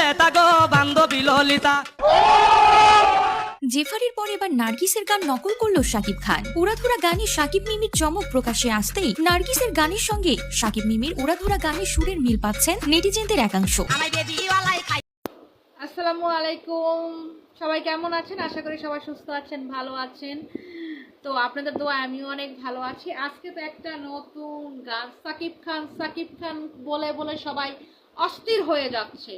ব্যথা গো বান্ধবী ললিতা। জেফারির পর এবার নার্গিসের গান নকল করলো শাকিব খান। উড়াধুরা গানে শাকিব মিমির চমক প্রকাশ্যে আসতেই নার্গিসের গানের সঙ্গে শাকিব মিমির উড়াধুরা গানের সুরের মিল পাচ্ছেন নেটিজেনদের একাংশ। আসসালামু আলাইকুম, সবাই কেমন আছেন? আশা করি সবাই সুস্থ আছেন, ভালো আছেন। তো আপনাদের দোয়া আমিও অনেক ভালো আছি। আজকে তো একটা নতুন গান, সাকিব খান বলে বলে সবাই অস্থির হয়ে যাচ্ছে।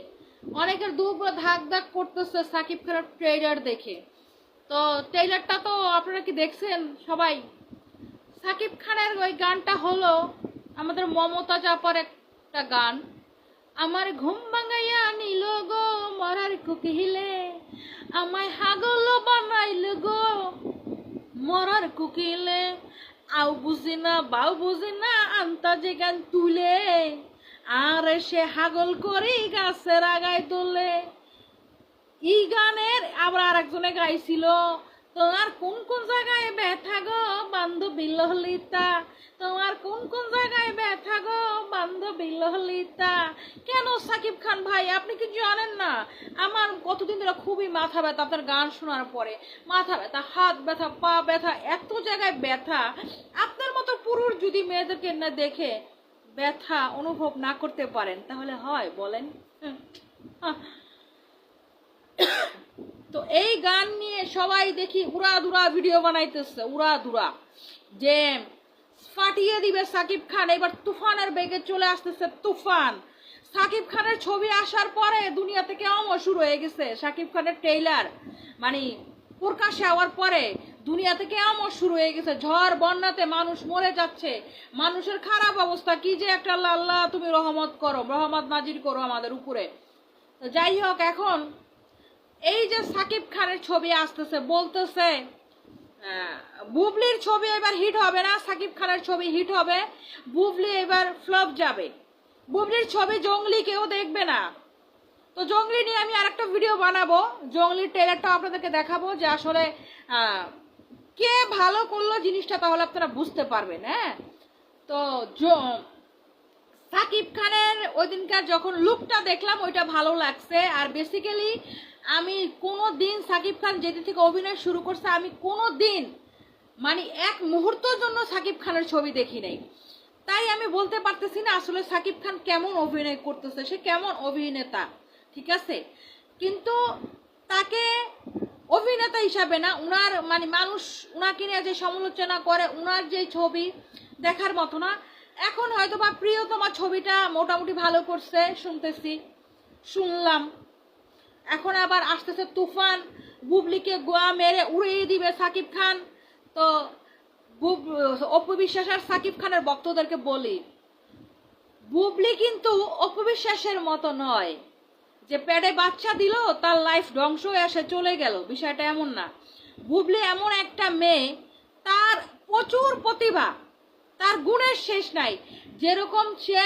অনেকের দুপুরে ধাক ধাক করতেছে সাকিব খানের ট্রেলার দেখে। তো ট্রেলারটা তো আপনারা কি দেখছেন সবাই? সাকিব খানের ওই গানটা হলো আমাদের মমতাজ আপার একটা গান, আমার ঘুম ভাঙাইয়া নিল গো মরার কুকিলে, আমায় হাগল বানাইল গো মরার কুকিলে, আও বুঝি না বাউ বুঝি না আন্তাজে গান তুলে, আর সে হাগল করি গাছের আগায় তোলে। এই গানের আবার আরেকজনে গাইছিল, তোমার কোন কোন জায়গায় ব্যথা গো বান্ধবী ললিতা, তোমার কোন কোন জায়গায় ব্যথা গো বান্ধবী ললিতা। কেন সাকিব খান ভাই আপনি কি জানেন না? আমার কতদিন ধরে খুবই মাথা ব্যথা, আপনার গান শোনার পরে মাথা ব্যথা, হাত ব্যথা, পা ব্যথা, এত জায়গায় ব্যথা। আপনার মতো পুরুষ যদি মেয়েদেরকে না দেখে ব্যথা অনুভব না করতে পারেন তাহলে হয় বলেন? তো এই গান নিয়ে সবাই দেখি উড়াধুরা ভিডিও বানাইতেছে, উড়াধুরা যে ফাটিয়ে দিবে সাকিব খান। এবার তুফানের বেগে চলে আসতেছে তুফান। সাকিব খানের ছবি আসার পরে দুনিয়া থেকে অমর শুরু হয়ে গেছে। সাকিব খানের ট্রেইলার মানে প্রকাশে হওয়ার পরে দুনিয়া থেকে অমর শুরু হয়ে গেছে। ঝড় বন্যাতে মানুষ মরে যাচ্ছে, মানুষের খারাপ অবস্থা। কি যে একটা আল্লাহ তুমি রহমত করো, রহমত নাজির করো আমাদের উপরে। তো যাই হোক, এখন এই যে সাকিব খানের ছবি আসতেছে, বলতেছে বুবলির ছবি এবার হিট হবে না, সাকিব খানের ছবি হিট হবে, বুবলি এবার ফ্লপ যাবে। বুবলির ছবি জঙ্গলি কেউ দেখবে না। তো জঙ্গলি নিয়ে আমি আরেকটা ভিডিও বানাবো, জঙ্গলির ট্রেলারটা আপনাদেরকে দেখাবো যে আসলে কে ভালো করলো জিনিসটা, তাহলে আপনারা বুঝতে পারবেন। হ্যাঁ, তো সাকিব খানের ওই দিনকার যখন লুকটা দেখলাম ওইটা ভালো লাগছে। আর বেসিক্যালি আমি কোনো দিন সাকিব খান যেদিন থেকে অভিনয় শুরু করছে আমি কোনো দিন মানে এক মুহূর্তের জন্য সাকিব খানের ছবি দেখি নাই। তাই আমি বলতে পারতেছি না আসলে সাকিব খান কেমন অভিনয় করতেছে, সে কেমন অভিনেতা, ঠিক আছে। কিন্তু তাকে অভিনেতা হিসাবে না, উনার মানে মানুষ উনাকে নিয়ে যে সমালোচনা করে, উনার যে ছবি দেখার মতো না। এখন হয়তো বা প্রিয়তমা ছবিটা মোটামুটি ভালো করছে শুনলাম। এখন আবার আসতেছে তুফান, বুবলিকে গোয়া মেরে উড়িয়ে দিবে সাকিব খান। তো অপু বিশ্বাস আর সাকিব খানের ভক্তদেরকে বলি, বুবলি কিন্তু অপু বিশ্বাসের মতো নয় যে পেটে বাচ্চা দিল তার লাইফ ধ্বংস হয়ে এসে চলে গেল, বিষয়টা এমন না। বুবলি এমন একটা মেয়ে, তার প্রচুর প্রতিভা, তার গুণের শেষ নাই। যেরকম সে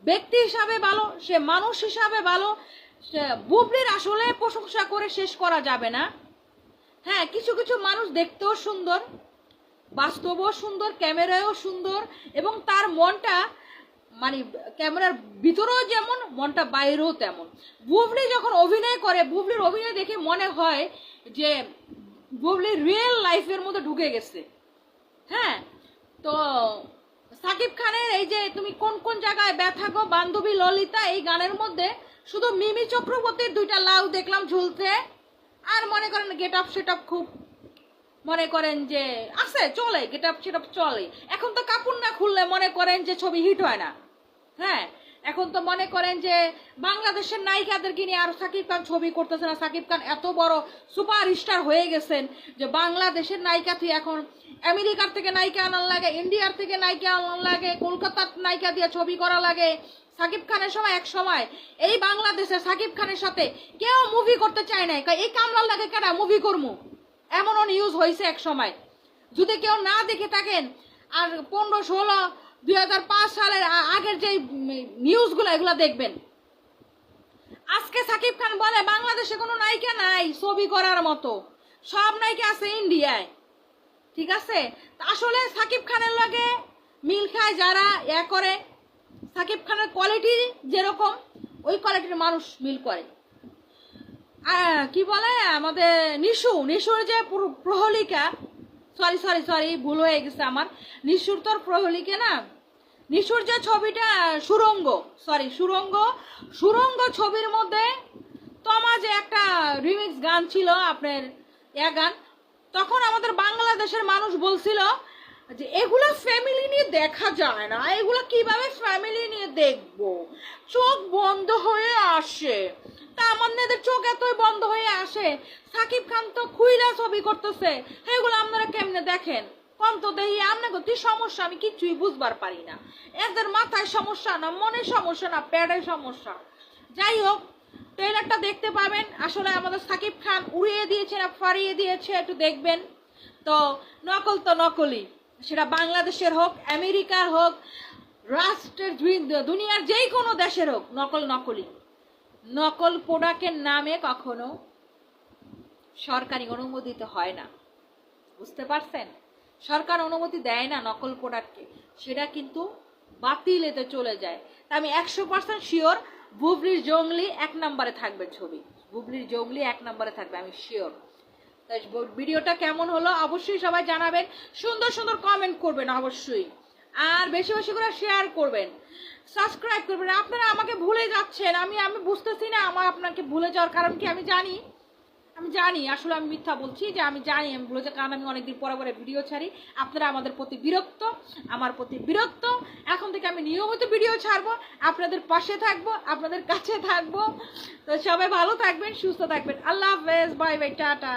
ব্যক্তি হিসাবে ভালো, সে মানুষ হিসাবে ভালো। বুবলির আসলে প্রশংসা করে শেষ করা যাবে না। হ্যাঁ, কিছু কিছু মানুষ দেখতেও সুন্দর, বাস্তবও সুন্দর, ক্যামেরায়ও সুন্দর, এবং তার মনটা মানে ক্যামেরার ভিতরেও যেমন, মনটা বাইরেও তেমন। বুবলি যখন অভিনয় করে, বুবলির অভিনয় দেখে মনে হয় যে বুবলি রিয়েল লাইফের মধ্যে ঢুকে গেছে। হ্যাঁ, তো সাকিব খানের এই যে তুমি কোন কোন জায়গায় ব্যথা গো বান্ধবী ললিতা, এই গানের মধ্যে শুধু মিমি চক্রবর্তীর দুইটা লাউ দেখলাম ঝুলতে। আর মনে করেন গেট আপ সেট আপ খুব মনে করেন যে আছে, চলে, গেট আপ সেট আপ চলে। এখন তো কাপড় না খুললে মনে করেন যে ছবি হিট হয় না। হ্যাঁ, এখন তো মনে করেন যে বাংলাদেশের নায়িকাদেরকে নিয়ে আর সাকিব খান ছবি করতেছে না। সাকিব খান এত বড় সুপার স্টার হয়ে গেছেন যে বাংলাদেশের নায়িকা তুই এখন আমেরিকার থেকে নায়িকা আনার লাগে, ইন্ডিয়ার থেকে নায়িকা আনার লাগে, কলকাতার নায়িকা দিয়ে ছবি করা লাগে। সাকিব খানের সময় এক সময় এই বাংলাদেশে সাকিব খানের সাথে কেউ মুভি করতে চায় না, এই কামলার লাগে কেন মুভি করবো, এমনও নিউজ হয়েছে এক সময়। যদি কেউ না দেখে থাকেন আর 15, 16, 2005 সালের আগের যে নিউজগুলো এগুলো দেখবেন। আজকে সাকিব খান বলে বাংলাদেশে কোনো নায়িকা নাই ছবি করার মতো, সব নায়িকা আছে ইন্ডিয়ায়, ঠিক আছে। আসলে সাকিব খানের লগে মিল খায় যারা করে, সাকিব খানের কোয়ালিটি যেরকম ওই কোয়ালিটির মানুষ মিল করে। কি বলে আমাদের নিশুর যে প্রহলিকা, সরি ভুল হয়ে গেছে আমার, নিশুর তোর প্রহলিকা না, নিশুর যে ছবিটা সুরঙ্গ ছবির মধ্যে তোমার যে একটা রিমিক্স গান ছিল আপনার গান, তখন আমাদের বাংলাদেশের মানুষ বলছিল যে এগুলো ফ্যামিলি নিয়ে দেখা যায় না, এগুলো কিভাবে ফ্যামিলি নিয়ে দেখবো, চোখ বন্ধ হয়ে আসে। তা আমাদের চোখ এতই বন্ধ হয়ে আসে, সাকিব খান তো খুইলা ছবি করতেছে, এগুলো আপনারা কেমনে দেখেন কম তো দেখি। আপনাকে কি সমস্যা আমি কিছুই বুঝবার পারি না, এদের মাথায় সমস্যা না, মনে সমস্যা না, পেটের সমস্যা। যাই হোক, ট্রেলারটা দেখতে পাবেন। আসলে আমাদের সাকিব খান উড়িয়ে দিয়েছে না ফারিয়ে দিয়েছে একটু দেখবেন। তো নকল তো নকলই, সেটা বাংলাদেশের হোক, আমেরিকার হোক, রাষ্ট্রের দুনিয়ার যেই কোনো দেশের হোক, নকলই। নকল প্রোডাক্টের নামে কখনো সরকারি অনুমোদিত হয় না, বুঝতে পারছেন? সরকার অনুমতি দেয় না নকল প্রোডাক্টকে, সেটা কিন্তু বাতিলেতে চলে যায়। তা আমি 100% শিওর বুবলির জঙ্গলি 1 নম্বরে থাকবে ছবি, বুবলির জঙ্গলি 1 নম্বরে থাকবে, আমি শিওর। তাই ভিডিওটা কেমন হলো অবশ্যই সবাই জানাবেন, সুন্দর কমেন্ট করবেন অবশ্যই, আর বেশি করে শেয়ার করবেন, সাবস্ক্রাইব করবেন। আপনারা আমাকে ভুলে যাচ্ছেন, আমি বুঝতেছি না আমার আপনাকে ভুলে যাওয়ার কারণ কি। আমি জানি আসলে আমি মিথ্যা বলছি, যে আমি জানি আমি ভুলে যাই, কারণ আমি অনেকদিন পরে ভিডিও ছাড়ি। আপনারা আমাদের প্রতি বিরক্ত, আমার প্রতি বিরক্ত। এখন থেকে আমি নিয়মিত ভিডিও ছাড়বো, আপনাদের পাশে থাকবো, আপনাদের কাছে থাকবো। তো সবাই ভালো থাকবেন, সুস্থ থাকবেন। আল্লাহ হাফেজ, বাই বাই, টাটা।